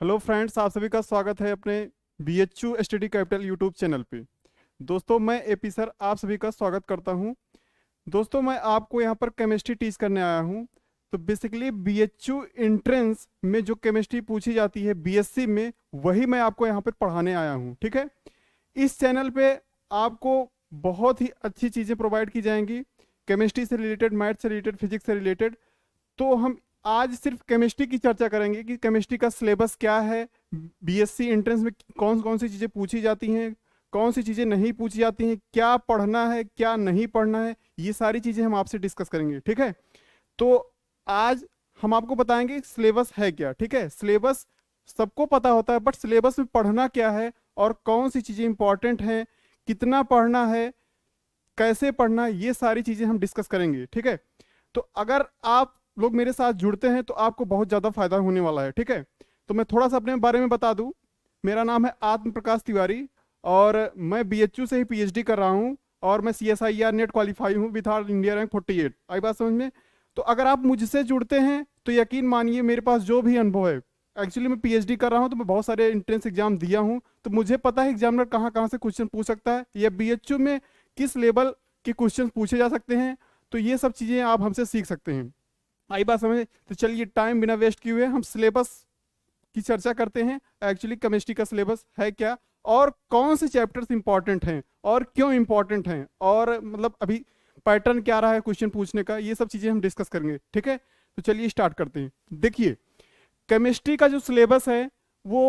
Hello friends, आप सभी का स्वागत है अपने BHU study capital YouTube channel पे। दोस्तों, मैं एपी सर आप सभी का स्वागत करता हूं। दोस्तों, मैं आपको यहां पर केमिस्ट्री टीच करने आया हूं। तो बेसिकली BHU एंट्रेंस में जो केमिस्ट्री पूछी जाती है BSc में, वही मैं आपको यहां पर पढ़ाने आया हूं। ठीक है, इस चैनल पे आपको बहुत ही अच्छी चीज़ें प्रोवाइड की जाएंगी, केमिस्ट्री से रिलेटेड, मैथ से रिलेटेड, फिजिक्स से रिलेटेड। तो हम आज सिर्फ केमिस्ट्री की चर्चा करेंगे कि केमिस्ट्री का सिलेबस क्या है, BSc एंट्रेंस में कौन कौन सी चीज़ें पूछी जाती हैं, कौन सी चीज़ें नहीं पूछी जाती हैं, क्या पढ़ना है क्या नहीं पढ़ना है, ये सारी चीज़ें हम आपसे डिस्कस करेंगे। ठीक है, तो आज हम आपको बताएंगे सिलेबस है क्या। ठीक है, सिलेबस सबको पता होता है, बट सिलेबस में पढ़ना क्या है और कौन सी चीज़ें इंपॉर्टेंट हैं, कितना पढ़ना है, कैसे पढ़ना है, ये सारी चीज़ें हम डिस्कस करेंगे। ठीक है, तो अगर आप लोग मेरे साथ जुड़ते हैं तो आपको बहुत ज़्यादा फायदा होने वाला है। ठीक है, तो मैं थोड़ा सा अपने बारे में बता दूं। मेरा नाम है आत्म प्रकाश तिवारी और मैं BHU से ही PhD कर रहा हूं और मैं CSIR नेट क्वालिफाई हूं विथ आर इंडिया रैंक 48। आई बात समझ में? तो अगर आप मुझसे जुड़ते हैं तो यकीन मानिए, मेरे पास जो भी अनुभव है, एक्चुअली मैं PhD कर रहा हूँ तो मैं बहुत सारे एंट्रेंस एग्जाम दिया हूँ, तो मुझे पता है एग्जामिनर कहाँ कहाँ से क्वेश्चन पूछ सकता है या BHU में किस लेवल के क्वेश्चन पूछे जा सकते हैं। तो ये सब चीज़ें आप हमसे सीख सकते हैं। आई बात समझ? तो चलिए टाइम बिना वेस्ट किए हुए हम सिलेबस की चर्चा करते हैं। एक्चुअली केमिस्ट्री का सिलेबस है क्या और कौन से चैप्टर्स इंपॉर्टेंट हैं और क्यों इंपॉर्टेंट हैं, और मतलब अभी पैटर्न क्या रहा है क्वेश्चन पूछने का, ये सब चीज़ें हम डिस्कस करेंगे। ठीक है, तो चलिए स्टार्ट करते हैं। देखिए, केमिस्ट्री का जो सिलेबस है वो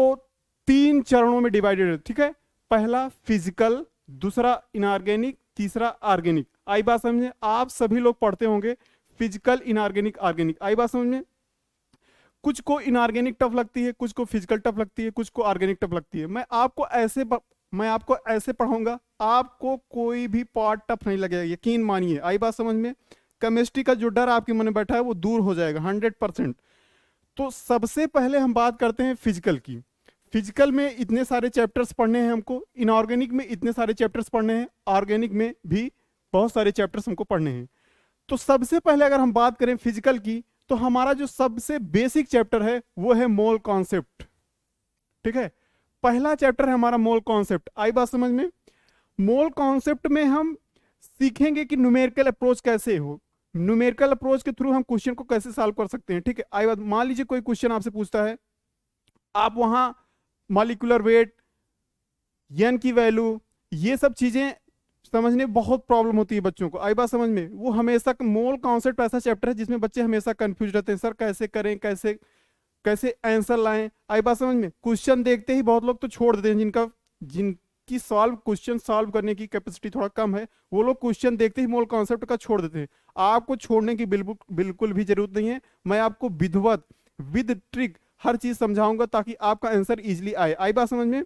3 चरणों में डिवाइडेड है। ठीक है, पहला फिजिकल, दूसरा इनऑर्गेनिक, तीसरा ऑर्गेनिक। आई बात समझे? आप सभी लोग पढ़ते होंगे फिजिकल, इनऑर्गेनिक, ऑर्गेनिक। आई बात समझ में? कुछ को इनऑर्गेनिक टफ लगती है, कुछ को फिजिकल टफ लगती है, कुछ को ऑर्गेनिक टफ लगती है। मैं आपको ऐसे पढ़ाऊंगा, आपको कोई भी पार्ट टफ नहीं लगेगा, यकीन मानिए। आई बात समझ में? केमिस्ट्री का जो डर आपके मन में बैठा है वो दूर हो जाएगा 100%। तो सबसे पहले हम बात करते हैं फिजिकल की। फिजिकल में इतने सारे चैप्टर्स पढ़ने हैं हमको, इनऑर्गेनिक में इतने सारे चैप्टर्स पढ़ने हैं, ऑर्गेनिक में भी बहुत सारे चैप्टर्स हमको पढ़ने हैं। तो सबसे पहले अगर हम बात करें फिजिकल की, तो हमारा जो सबसे बेसिक चैप्टर है वो है मोल कॉन्सेप्ट। ठीक है, पहला चैप्टर है हमारा मोल कॉन्सेप्ट। आई बात समझ में? मोल कॉन्सेप्ट में हम सीखेंगे कि न्यूमेरिकल अप्रोच कैसे हो, न्यूमेरिकल अप्रोच के थ्रू हम क्वेश्चन को कैसे सॉल्व कर सकते हैं। ठीक है, आई बात, मान लीजिए कोई क्वेश्चन आपसे पूछता है, आप वहां मॉलिक्यूलर वेट, एन की वैल्यू, ये सब चीजें समझने में बहुत प्रॉब्लम होती है बच्चों को। आई बात समझ में? वो हमेशा, मोल कॉन्सेप्ट ऐसा चैप्टर है जिसमें बच्चे हमेशा कंफ्यूज रहते हैं, सर कैसे करें, कैसे कैसे आंसर लाएं। आई बात समझ में? क्वेश्चन देखते ही बहुत लोग तो छोड़ देते हैं, जिनकी क्वेश्चन सॉल्व करने की कैपेसिटी थोड़ा कम है, वो लोग क्वेश्चन देखते ही मोल कॉन्सेप्ट का छोड़ देते हैं। आपको छोड़ने की बिल्कुल भी जरूरत नहीं है। मैं आपको विधिवत, विद ट्रिक हर चीज समझाऊंगा ताकि आपका आंसर इजिली आए। आई बात समझ में?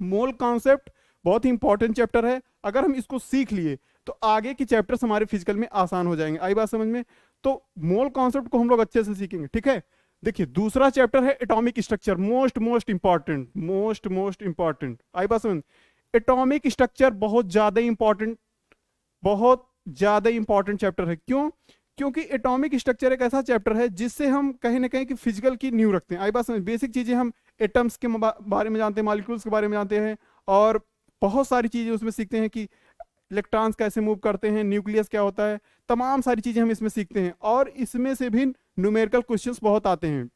मोल कॉन्सेप्ट बहुत ही इंपॉर्टेंट चैप्टर है। अगर हम इसको सीख लिए तो आगे के चैप्टर्स हमारे फिजिकल में आसान हो जाएंगे। आई बात समझ में? तो मोल कॉन्सेप्ट को हम लोग अच्छे से सीखेंगे। ठीक है, देखिए दूसरा चैप्टर है एटॉमिक स्ट्रक्चर, मोस्ट इंपॉर्टेंट। आई बात समझ? एटॉमिक स्ट्रक्चर बहुत ज्यादा इंपॉर्टेंट, बहुत ज्यादा इंपॉर्टेंट चैप्टर है। क्यों? क्योंकि एटॉमिक स्ट्रक्चर एक ऐसा चैप्टर है जिससे हम कहीं ना कहीं कि फिजिकल की नींव रखते हैं। आई बात समझ? बेसिक चीजें हम एटम्स के बारे में जानते हैं, मॉलिक्यूल्स के बारे में जानते हैं, और बहुत सारी चीजें उसमें सीखते हैं कि इलेक्ट्रॉन्स कैसे मूव करते हैं, न्यूक्लियस क्या होता है, तमाम सारी चीजें हम इसमें सीखते हैं। और इसमें से भी न्यूमेरिकल क्वेश्चंस बहुत आते हैं।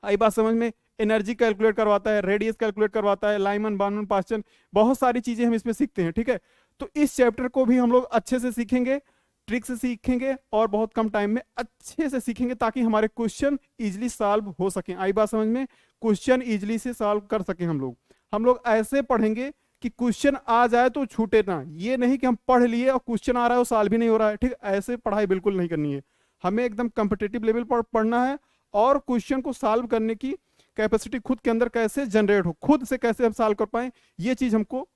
आई बात समझ में? एनर्जी कैलकुलेट करवाता है, रेडियस कैलकुलेट करवाता है, लाइमन बार्नून पास्चन, बहुत सारी चीजें हम इसमें सीखते हैं। ठीक है, तो इस चैप्टर को भी हम लोग अच्छे से सीखेंगे, ट्रिक से सीखेंगे और बहुत कम टाइम में अच्छे से सीखेंगे ताकि हमारे क्वेश्चन इजिली सॉल्व हो सकें। आई बात समझ में? क्वेश्चन इजिली से सॉल्व कर सकें हम लोग ऐसे पढ़ेंगे कि क्वेश्चन आ जाए तो छूटे ना। ये नहीं कि हम पढ़ लिए और क्वेश्चन आ रहा है और सॉल्व भी नहीं हो रहा है। ठीक, ऐसे पढ़ाई बिल्कुल नहीं करनी है। हमें एकदम कॉम्पिटिटिव लेवल पर पढ़ना है और क्वेश्चन को सॉल्व करने की कैपेसिटी खुद के अंदर कैसे जनरेट हो, खुद से कैसे हम सॉल्व कर पाए, ये चीज हमको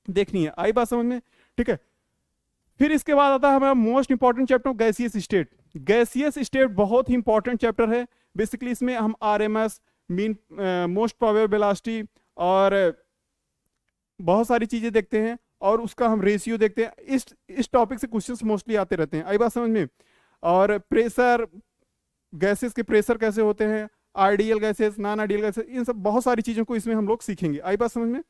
देखनी है। आई बात समझ में? ठीक है, फिर इसके बाद आता है हमारा most important chapter, gaseous state. Gaseous state बहुत ही इंपॉर्टेंट चैप्टर है। बेसिकली इसमें हम RMS, mean most probable velocity और बहुत सारी चीजें देखते हैं और उसका हम रेशियो देखते हैं। इस टॉपिक से क्वेश्चंस मोस्टली आते रहते हैं। आई बात समझ में? और प्रेशर, गैसेस के प्रेशर कैसे होते हैं, ideal gases, non ideal gases, इन सब बहुत सारी चीज़ों को इसमें हम लोग सीखेंगे। आई बात समझ में।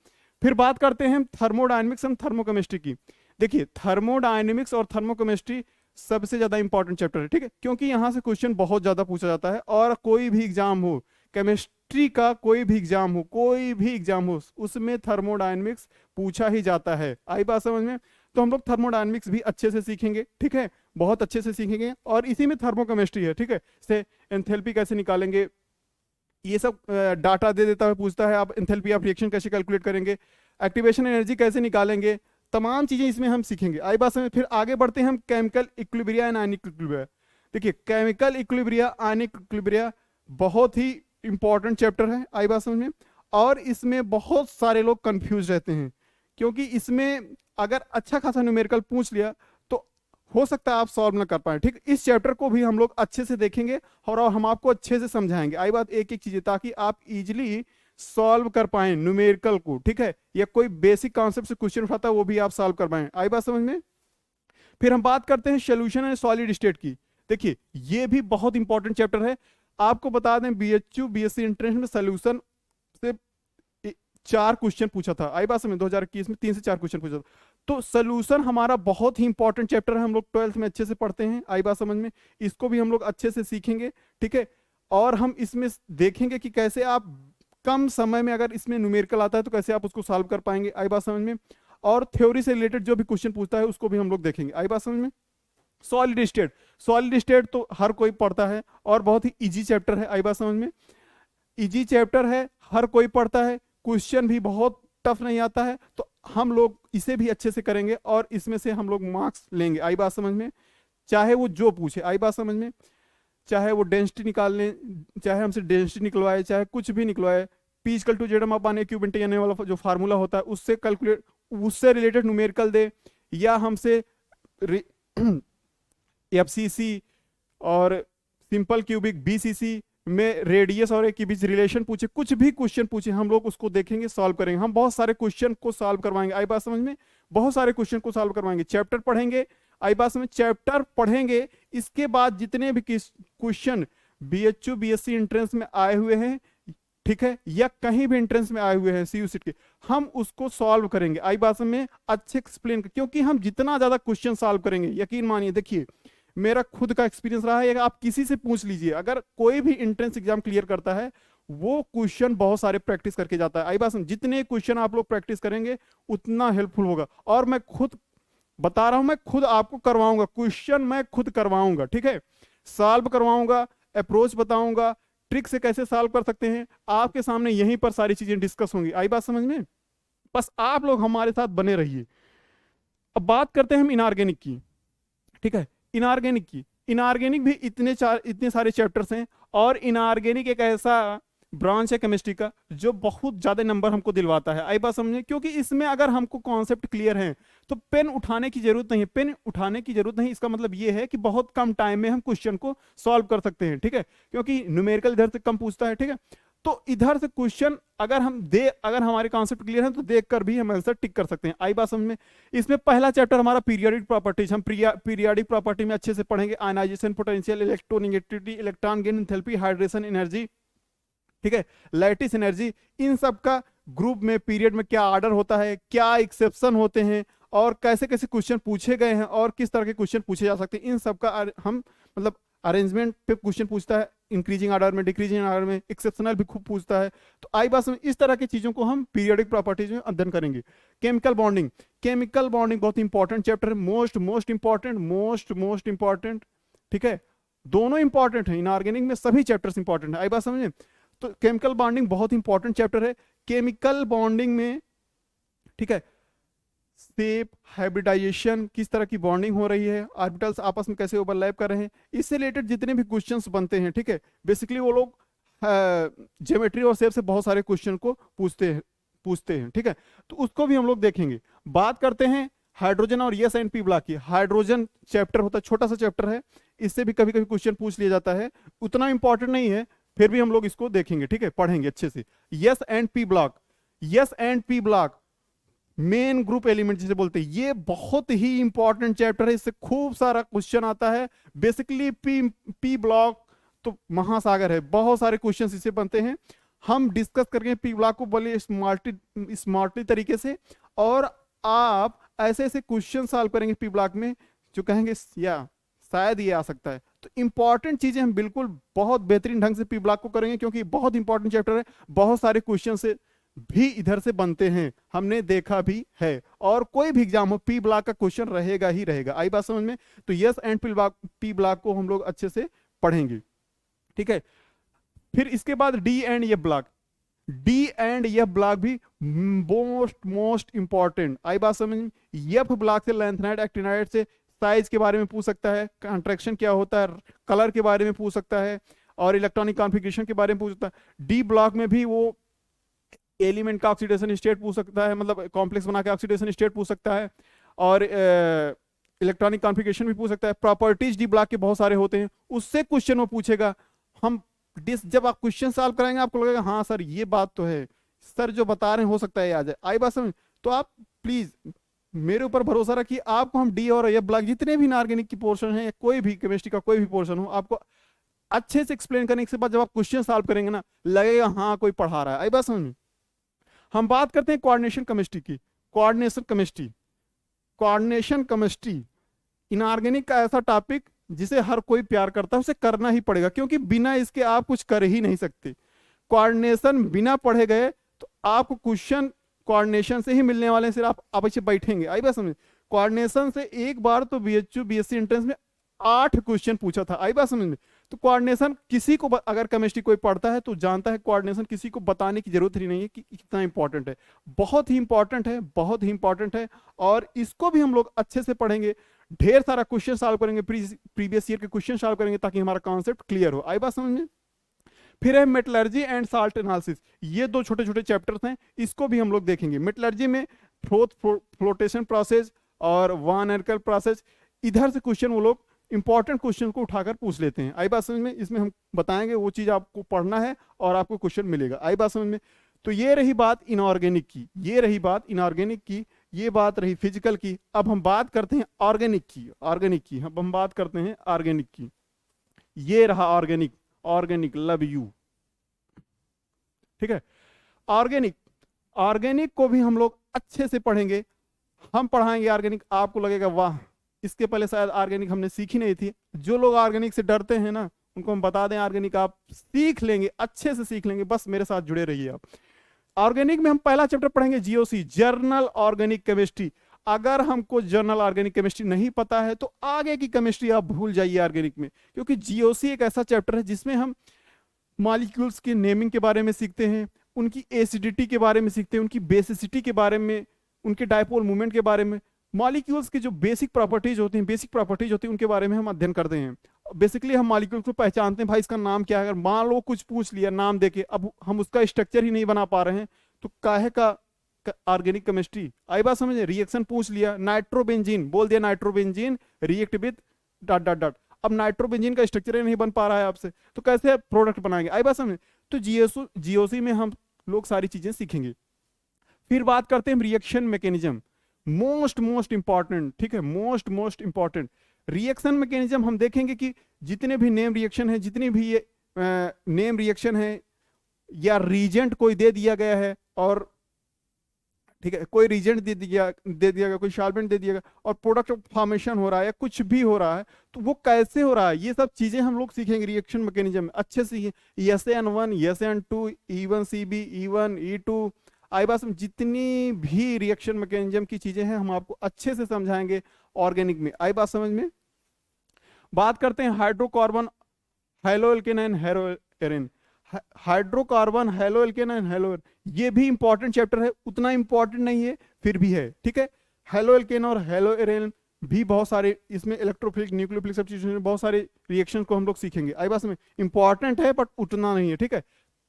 फिर बात करते हैं थर्मोडायनेमिक्स एंड थर्मोकेमिस्ट्री की। देखिए थर्मोडायनेमिक्स और थर्मोकेमिस्ट्री सबसे ज़्यादा इंपॉर्टेंट चैप्टर है, ठीक है, क्योंकि यहाँ से क्वेश्चन बहुत ज़्यादा पूछा जाता है। और कोई भी एग्जाम हो, केमिस्ट्री का कोई भी एग्जाम हो, कोई भी एग्जाम हो, उसमें थर्मोडायनेमिक्स पूछा ही जाता है। आई बात समझ में। तो हम लोग थर्मोडायनेमिक्स भी अच्छे से सीखेंगे, ठीक है, बहुत अच्छे से सीखेंगे। और इसी में थर्मोकेमिस्ट्री है, ठीक है, से एंथैल्पी कैसे निकालेंगे, ये सब डाटा दे देता है, पूछता है आप एंथैल्पी ऑफ रिएक्शन कैसे कैलकुलेट करेंगे, एक्टिवेशन एनर्जी कैसे निकालेंगे, तमाम चीजें इसमें हम सीखेंगे। आई बात समझ। फिर आगे बढ़ते हैं हम chemical equilibria and ionic equilibria. देखिए केमिकल इक्विलिब्रिया, आयनिक इक्विलिब्रिया बहुत ही इंपॉर्टेंट चैप्टर है। आई बात समझ में। और इसमें बहुत सारे लोग कंफ्यूज रहते हैं, क्योंकि इसमें अगर अच्छा खासा न्यूमेरिकल पूछ लिया तो हो सकता है आप सॉल्व ना कर पाए, ठीक। इस चैप्टर को भी हम लोग अच्छे से देखेंगे और हम आपको अच्छे से समझाएंगे। आई बात, एक एक चीजें, ताकि आप इजिली सॉल्व कर पाए न्यूमेरिकल को, ठीक है, या कोई बेसिक कॉन्सेप्ट से क्वेश्चन उठाता है वो भी आप सॉल्व कर पाए। आई बात समझ में। फिर हम बात करते हैं सोल्यूशन एंड सॉलिड स्टेट की। देखिए ये भी बहुत इंपॉर्टेंट चैप्टर है। आपको बता दें बीएचयू बीएससी एंट्रेंस में सोल्यूशन से 4 क्वेश्चन पूछा था। आई बात समझ, 2021 में 3 से 4 क्वेश्चन पूछा था। तो सोल्यूशन हमारा बहुत ही इंपॉर्टेंट चैप्टर है, हम लोग 12th में अच्छे से पढ़ते हैं। आई बात समझ में। इसको भी हम लोग अच्छे से सीखेंगे, ठीक है। और हम इसमें देखेंगे कि कैसे आप कम समय में अगर इसमें न्यूमेरिकल आता है तो कैसे आप उसको सॉल्व कर पाएंगे। आई बात समझ में। और थ्योरी से रिलेटेड जो भी क्वेश्चन पूछता है उसको भी हम लोग देखेंगे। आई बात समझ में। सॉलिड स्टेट, सॉलिड स्टेट तो हर कोई पढ़ता है और बहुत ही इजी चैप्टर है। आई बात समझ में। इजी चैप्टर है, हर कोई पढ़ता है, क्वेश्चन भी बहुत टफ नहीं आता है, तो हम लोग इसे भी अच्छे से करेंगे और इसमें से हम लोग मार्क्स लेंगे। आई बात समझ में। चाहे वो जो पूछे, आई बात समझ में, चाहे वो डेंसिटी निकाल लें, चाहे हमसे डेंसिटी निकलवाए, चाहे कुछ भी निकलवाए, p equal to z upon a cube into n वाला जो फार्मूला होता है उससे कैलकुलेट, उससे रिलेटेड न्यूमेरिकल दे, या हमसे एफसीसी और सिंपल क्यूबिक बीसीसी में रेडियस और ए के बीच रिलेशन पूछे, कुछ भी क्वेश्चन पूछे, हम लोग उसको देखेंगे, सॉल्व करेंगे। हम बहुत सारे क्वेश्चन को सॉल्व करवाएंगे। आई बात समझ में। बहुत सारे क्वेश्चन को सॉल्व करवाएंगे, चैप्टर पढ़ेंगे। आई बात समझ, चैप्टर पढ़ेंगे, इसके बाद जितने भी क्वेश्चन बीएचयू बीएससी एंट्रेंस में आए हुए हैं, ठीक है, या कहीं भी एंट्रेंस में आए हुए हैं सीयू सीट के, हम उसको सॉल्व करेंगे। आई बात में अच्छे एक्सप्लेन, क्योंकि हम जितना ज्यादा क्वेश्चन सॉल्व करेंगे, यकीन मानिए, देखिए मेरा खुद का एक्सपीरियंस रहा है, आप किसी से पूछ लीजिए, अगर कोई भी एंट्रेंस एग्जाम क्लियर करता है वो क्वेश्चन बहुत सारे प्रैक्टिस करके जाता है। आई बात समझ, जितने क्वेश्चन आप लोग प्रैक्टिस करेंगे उतना हेल्पफुल होगा। और मैं खुद बता रहा हूं, मैं खुद आपको करवाऊंगा, क्वेश्चन मैं खुद करवाऊंगा, ठीक है, सॉल्व करवाऊंगा, अप्रोच बताऊंगा, ट्रिक से कैसे सॉल्व कर सकते हैं, आपके सामने यहीं पर सारी चीजें डिस्कस होंगी। आई बात समझ में। बस आप लोग हमारे साथ बने रहिए। अब बात करते हैं हम इनऑर्गेनिक की, ठीक है, इनऑर्गेनिक की। इनऑर्गेनिक भी इतने सारे चैप्टर्स हैं, और इनऑर्गेनिक एक ऐसा ब्रांच है केमिस्ट्री का जो बहुत ज्यादा नंबर हमको दिलवाता है। आई बात समझे, क्योंकि इसमें अगर हमको कॉन्सेप्ट क्लियर है तो पेन उठाने की जरूरत नहीं है, पेन उठाने की जरूरत नहीं। इसका मतलब ये है कि बहुत कम टाइम में हम क्वेश्चन को सॉल्व कर सकते हैं, ठीक है, क्योंकि न्यूमेरिकल इधर से कम पूछता है, ठीक है। तो इधर से क्वेश्चन अगर हमारे कॉन्सेप्ट क्लियर है तो देखकर भी हम आंसर टिक कर सकते हैं। आई बात समझ में। इसमें पहला चैप्टर हमारा पीरियोडिक प्रॉपर्टीज, हम पीरियोडिक प्रॉपर्टी में अच्छे से पढ़ेंगे। Ionization, potential, electronegativity, electron gain, enthalpy, hydration energy, ठीक है, लैटिस एनर्जी, इन सब का ग्रुप में पीरियड में क्या ऑर्डर होता है, क्या एक्सेप्शन होते हैं, और कैसे कैसे क्वेश्चन पूछे गए हैं, और किस तरह के क्वेश्चन पूछे जा सकते हैं, इन सब का हम मतलब अरेंजमेंट पे क्वेश्चन पूछता है, इंक्रीजिंग ऑर्डर में, डिक्रीजिंग ऑर्डर में, एक्सेप्शनल भी खूब पूछता है। तो आई बात में इस तरह की चीजों को हम पीरियोडिक प्रॉपर्टीज में अध्ययन करेंगे। केमिकल बॉन्डिंग, केमिकल बॉन्डिंग बहुत इंपॉर्टेंट चैप्टर है, मोस्ट इंपॉर्टेंट, ठीक है, दोनों इंपॉर्टेंट है, इनऑर्गेनिक में सभी चैप्टर्स इंपॉर्टेंट है। आई बात समझे। तो केमिकल बॉन्डिंग बहुत इंपॉर्टेंट चैप्टर है। केमिकल बॉन्डिंग में, ठीक है, शेप, हाइब्रिडाइजेशन, किस तरह की बॉन्डिंग हो रही है, ऑर्बिटल्स आपस में कैसे ओवरलैप कर रहे हैं, इससे रिलेटेड जितने भी क्वेश्चंस बनते हैं, ठीक है, बेसिकली वो लोग ज्योमेट्री और शेप से बहुत सारे क्वेश्चन को पूछते हैं, ठीक है, तो उसको भी हम लोग देखेंगे। बात करते हैं हाइड्रोजन और एस एंड पी ब्लॉक की। हाइड्रोजन चैप्टर होता है, छोटा सा चैप्टर है, इससे भी कभी कभी क्वेश्चन पूछ लिया जाता है, उतना इंपॉर्टेंट नहीं है, फिर भी हम लोग इसको देखेंगे, ठीक है, पढ़ेंगे अच्छे से। S and P block, S and P block main group element जिसे बोलते हैं, ये बहुत ही इंपॉर्टेंट चैप्टर है, इससे खूब सारा क्वेश्चन आता है। बेसिकली पी ब्लॉक तो महासागर है, बहुत सारे क्वेश्चन इससे बनते हैं। हम डिस्कस करेंगे पी ब्लॉक को बड़े स्मार्टली तरीके से, और आप ऐसे ऐसे क्वेश्चन सॉल्व करेंगे पी ब्लॉक में जो कहेंगे या शायद ये आ सकता है। तो इंपॉर्टेंट चीजें हम बिल्कुल बहुत बेहतरीन ढंग से पी ब्लॉक को करेंगे, क्योंकि बहुत इंपॉर्टेंट चैप्टर है, बहुत सारे क्वेश्चन से भी इधर से बनते हैं, हमने देखा भी है, और कोई भी एग्जाम हो पी ब्लॉक का क्वेश्चन रहेगा ही रहेगा। आई बात समझ में? तो यस एंड पी ब्लॉक को हम लोग अच्छे से पढ़ेंगे, ठीक है। फिर इसके बाद डी एंड ये block, D and F block भी मोस्ट इंपॉर्टेंट। आई बात समझ में? एफ ब्लॉक से लेंथनाइट एक्टिनाइट से साइज के बारे में पूछ सकता है, कंट्रैक्शन क्या होता है, कलर के बारे में पूछ सकता है, और इलेक्ट्रॉनिक कॉन्फ़िगरेशन के बारे में पूछ सकता है। डी ब्लॉक में भी वो एलिमेंट का ऑक्सीडेशन स्टेट पूछ सकता है, मतलब कॉम्प्लेक्स बना के ऑक्सीडेशन स्टेट पूछ सकता है, और इलेक्ट्रॉनिक कॉन्फ़िगरेशन भी पूछ सकता है। प्रॉपर्टीज डी ब्लॉक के बहुत सारे होते हैं, उससे क्वेश्चन वो पूछेगा। हम जब आप क्वेश्चन सॉल्व कराएंगे आपको लगेगा हाँ सर ये बात तो है, सर जो बता रहे हैं हो सकता है आ जाए। आई बात समझ? तो आप प्लीज मेरे ऊपर भरोसा रखिए, आपको हम डी और एफ ब्लॉक जितने भी इनऑर्गेनिक की पोर्शन है, कोई भी केमिस्ट्री का कोई भी पोर्शन हो, आपको अच्छे से एक्सप्लेन करने के बाद जब आप क्वेश्चन सॉल्व करेंगे ना, लगेगा हाँ कोई पढ़ा रहा है। आई बात समझ में? हम बात करते हैं कोऑर्डिनेशन केमिस्ट्री की। कोऑर्डिनेशन केमिस्ट्री इनऑर्गेनिक का ऐसा टॉपिक जिसे हर कोई प्यार करता है, उसे करना ही पड़ेगा, क्योंकि बिना इसके आप कुछ कर ही नहीं सकते। कोऑर्डिनेशन बिना पढ़े गए तो आपको क्वेश्चन कोऑर्डिनेशन से ही मिलने वाले हैं, सिर्फ आप अच्छे बैठेंगे। आई बात समझ? कोऑर्डिनेशन से एक बार तो बीएचयू बीएससी एंट्रेंस में 8 क्वेश्चन पूछा था। आई बात समझ में? तो कोऑर्डिनेशन किसी को अगर केमिस्ट्री कोई पढ़ता है तो जानता है कोऑर्डिनेशन किसी को बताने की जरूरत ही नहीं है कि कितना इंपॉर्टेंट है। बहुत ही इंपॉर्टेंट है, बहुत ही इंपॉर्टेंट है, और इसको भी हम लोग अच्छे से पढ़ेंगे। ढेर सारा क्वेश्चन सॉल्व करेंगे, प्रीवियस ईयर के क्वेश्चन सॉल्व करेंगे, ताकि हमारा कॉन्सेप्ट क्लियर हो। आई बात समझ में? फिर है मेटलर्जी एंड साल्ट एनालिसिस, ये 2 छोटे छोटे चैप्टर्स हैं, इसको भी हम लोग देखेंगे। मेटलर्जी में फ्लोटेशन प्रोसेस और वन एरकल प्रोसेस, इधर से क्वेश्चन वो लोग इंपॉर्टेंट क्वेश्चन को उठाकर पूछ लेते हैं। आई बात समझ में? इसमें हम बताएंगे वो चीज आपको पढ़ना है और आपको क्वेश्चन मिलेगा। आई बात समझ में? तो ये रही बात इनऑर्गेनिक की, ये रही बात इनऑर्गेनिक की, ये बात रही फिजिकल की। अब हम बात करते हैं ऑर्गेनिक की, अब हम बात करते हैं ऑर्गेनिक की। ये रहा ऑर्गेनिक, ऑर्गेनिक लव यू, ठीक है। ऑर्गेनिक को भी हम लोग अच्छे से पढ़ेंगे, हम पढ़ाएंगे ऑर्गेनिक, आपको लगेगा वाह इसके पहले शायद ऑर्गेनिक हमने सीखी नहीं थी। जो लोग ऑर्गेनिक से डरते हैं ना, उनको हम बता दें ऑर्गेनिक आप सीख लेंगे, अच्छे से सीख लेंगे, बस मेरे साथ जुड़े रहिए आप। ऑर्गेनिक में हम पहला चैप्टर पढ़ेंगे जीओसी, जर्नल ऑर्गेनिक केमिस्ट्री। अगर हमको जर्नल ऑर्गेनिक केमिस्ट्री नहीं पता है तो आगे की केमिस्ट्री आप भूल जाइए ऑर्गेनिक में, क्योंकि जीओसी एक ऐसा चैप्टर है जिसमें हम मॉलिक्यूल्स के नेमिंग के बारे में सीखते हैं, उनकी एसिडिटी के बारे में सीखते हैं, उनकी बेसिसिटी के बारे में, उनके डायपोल मूवमेंट के बारे में, मॉलिक्यूल्स के जो बेसिक प्रॉपर्टीज होती हैं उनके बारे में हम अध्ययन करते हैं। बेसिकली हम मॉलिक्यूल्स को पहचानते हैं, भाई इसका नाम क्या है। अगर मान लो कुछ पूछ लिया नाम देके, अब हम उसका स्ट्रक्चर ही नहीं बना पा रहे हैं, तो काहे का ऑर्गेनिक केमिस्ट्री। आई बात समझे? रिएक्शन पूछ लिया, नाइट्रोबेंजीन बोल दिया, nitrobenzene react with dot dot dot, अब नाइट्रोबेंजीन का स्ट्रक्चर ही नहीं बन पा रहा है आपसे, तो कैसे प्रोडक्ट बनाएंगे। आई बात समझे? तो जीओसी में हम लोग सारी चीजें सीखेंगे। फिर बात करते हैं रिएक्शन मैकेनिज्म, मोस्ट इंपॉर्टेंट, ठीक है, मोस्ट इंपॉर्टेंट रिएक्शन मैकेनिज्म। हम देखेंगे कि जितने भी नेम रिएक्शन है, जितनी भी ये नेम रिएक्शन है या रीजेंट कोई दे दिया गया है, और ठीक है कोई रीजेंट दे दिया गया, कोई सॉल्वेंट दे दिया गया, और प्रोडक्ट फॉर्मेशन हो रहा है या कुछ भी हो रहा है, तो वो कैसे हो रहा है, ये सब चीजें हम लोग सीखेंगे रिएक्शन मैकेनिज्म में अच्छे से। SN1, SN2, E1CB, E1, E2, आई बात समझ? जितनी भी रिएक्शन मैकेनिज्म की चीजें हैं हम आपको अच्छे से समझाएंगे ऑर्गेनिक में। आई बात समझ में? बात करते हैं hydrocarbon, haloalkane and haloarene. Hydrocarbon, haloalkane and haloarene, ये भी इंपॉर्टेंट चैप्टर है, उतना इंपॉर्टेंट नहीं है फिर भी है, ठीक है। हेलोएल्केन और हेलोएरिन भी बहुत सारे, इसमें इलेक्ट्रोफिलिक, न्यूक्लियोफिलिक सब्स्टिट्यूशन, बहुत सारे रिएक्शन को हम लोग सीखेंगे। आई बात समझ? इंपॉर्टेंट है बट उतना नहीं है, ठीक है।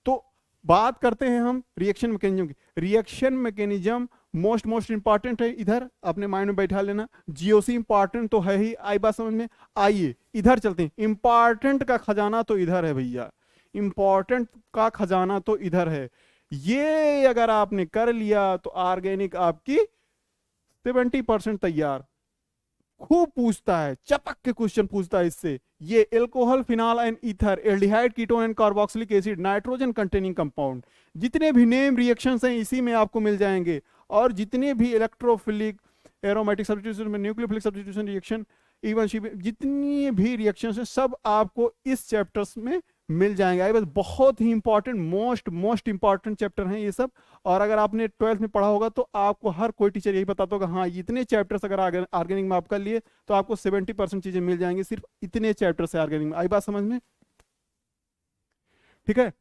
तो बात करते हैं हम रिएक्शन मैकेनिज्म की। रिएक्शन मैकेनिज्म मोस्ट इंपॉर्टेंट है, इधर अपने माइंड में बैठा लेना। जीओसी इंपॉर्टेंट तो है ही, आई बात समझ में? आइए इधर चलते हैं, इंपॉर्टेंट का खजाना तो इधर है भैया, इंपॉर्टेंट का खजाना तो इधर है। ये अगर आपने कर लिया तो ऑर्गेनिक आपकी 70% तैयार। खूब पूछता है, चपक के क्वेश्चन पूछता है इससे। ये alcohol, phenol and ether, aldehyde, ketone and carboxylic acid, nitrogen containing compound, जितने भी नेम रिएक्शंस हैं इसी में आपको मिल जाएंगे। और जितने भी इलेक्ट्रोफिलिक, एरोमेटिक सब्स्टिट्यूशन में, न्यूक्लियोफिलिक सब्स्टिट्यूशन रिएक्शन, इवन जितनी भी रिएक्शंस हैं सब आपको इस चैप्टर्स में मिल जाएंगे। आई बस बहुत ही इंपॉर्टेंट, मोस्ट इंपॉर्टेंट चैप्टर हैं ये सब। और अगर आपने 12th में पढ़ा होगा तो आपको हर कोई टीचर यही बताता होगा, हाँ इतने चैप्टर्स अगर ऑर्गेनिक में आप कर लिए तो आपको 70% चीजें मिल जाएंगी सिर्फ इतने चैप्टर से ऑर्गेनिक में। आई बात समझ में? ठीक है,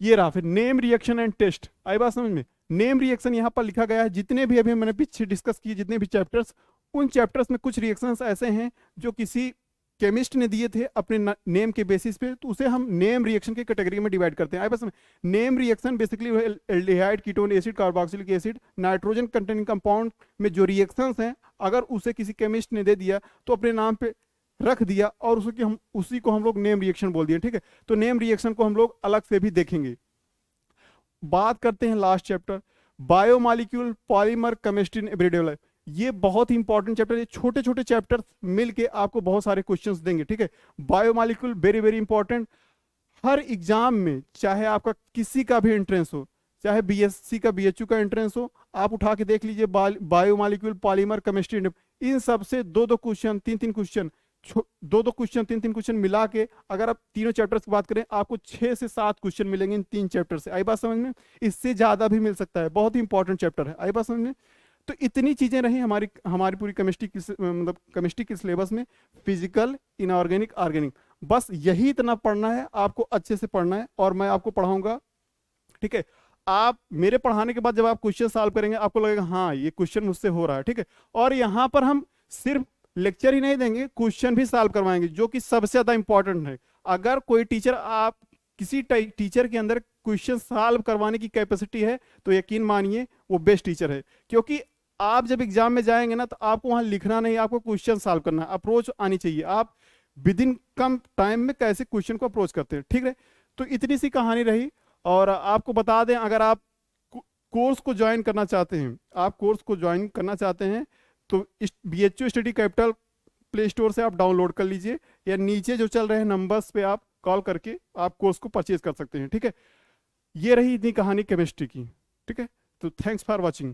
ये रहा फिर नेम रिएक्शन एंड टेस्ट। आई बात समझ में? नेम रिएक्शन यहाँ पर लिखा गया है, जितने भी अभी मैंने पीछे डिस्कस किए जितने भी चैप्टर्स, उन चैप्टर्स में कुछ रिएक्शंस ऐसे हैं जो किसी केमिस्ट ने दिए थे अपने नेम के बेसिस पे, तो उसे हम नेम रिएक्शन की कैटेगरी में डिवाइड करते हैं। आई बस name reaction basically aldehyde, ketone, acid, carboxylic acid, nitrogen containing compound में जो रिएक्शंस हैं अगर उसे किसी केमिस्ट ने दे दिया तो अपने नाम पे रख दिया और उसी को हम लोग नेम रिएक्शन बोल दिए। ठीक है, तो नेम रिएक्शन को हम लोग अलग से भी देखेंगे। बात करते हैं last chapter, biomolecule, polymer, chemistry in everyday life. ये बहुत ही इंपॉर्टेंट चैप्टर है, छोटे छोटे चैप्टर मिलके आपको बहुत सारे क्वेश्चंस देंगे। ठीक है, बायोमॉलिक्यूल वेरी वेरी इंपॉर्टेंट। हर एग्जाम में चाहे आपका किसी का भी एंट्रेंस हो, चाहे बीएससी का, बीएचयू का एंट्रेंस हो, आप उठा के देख लीजिए बायोमॉलिक्यूल, पॉलीमर, केमिस्ट्री, इन सबसे दो दो क्वेश्चन, तीन तीन क्वेश्चन, दो दो क्वेश्चन, तीन तीन क्वेश्चन मिला के अगर आप तीनों चैप्टर्स की बात करें आपको 6 से 7 क्वेश्चन मिलेंगे इन 3 चैप्टर से। आई बात समझ में? इससे ज्यादा भी मिल सकता है, बहुत ही इंपॉर्टेंट चैप्टर है। आई बात समझ में? तो इतनी चीजें रही हमारी हमारी पूरी केमिस्ट्री की, मतलब केमिस्ट्री के सिलेबस में, फिजिकल, इनऑर्गेनिक, ऑर्गेनिक, बस यही इतना पढ़ना है, आपको अच्छे से पढ़ना है और मैं आपको पढ़ाऊंगा। ठीक है, आप मेरे पढ़ाने के बाद जब आप क्वेश्चन सॉल्व करेंगे आपको लगेगा हाँ ये क्वेश्चन मुझसे हो रहा है। ठीक है, और यहाँ पर हम सिर्फ लेक्चर ही नहीं देंगे, क्वेश्चन भी सॉल्व करवाएंगे, जो कि सबसे ज्यादा इंपॉर्टेंट है। अगर कोई टीचर, आप किसी टीचर के अंदर क्वेश्चन सॉल्व करवाने की कैपेसिटी है तो यकीन मानिए वो बेस्ट टीचर है। क्योंकि आप जब एग्जाम में जाएंगे ना तो आपको वहां लिखना नहीं, आपको क्वेश्चन सॉल्व करना है, अप्रोच आनी चाहिए, आप विद इन कम टाइम में कैसे क्वेश्चन को अप्रोच करते हैं। ठीक है, तो इतनी सी कहानी रही। और आपको बता दें, अगर आप कोर्स को ज्वाइन करना चाहते हैं, आप कोर्स को ज्वाइन करना चाहते हैं तो BHU study capital play store से आप डाउनलोड कर लीजिए, या नीचे जो चल रहे हैं नंबर्स पे आप कॉल करके आप कोर्स को परचेज कर सकते हैं। ठीक है, ये रही इतनी कहानी केमिस्ट्री की। ठीक है, तो थैंक्स फॉर वॉचिंग।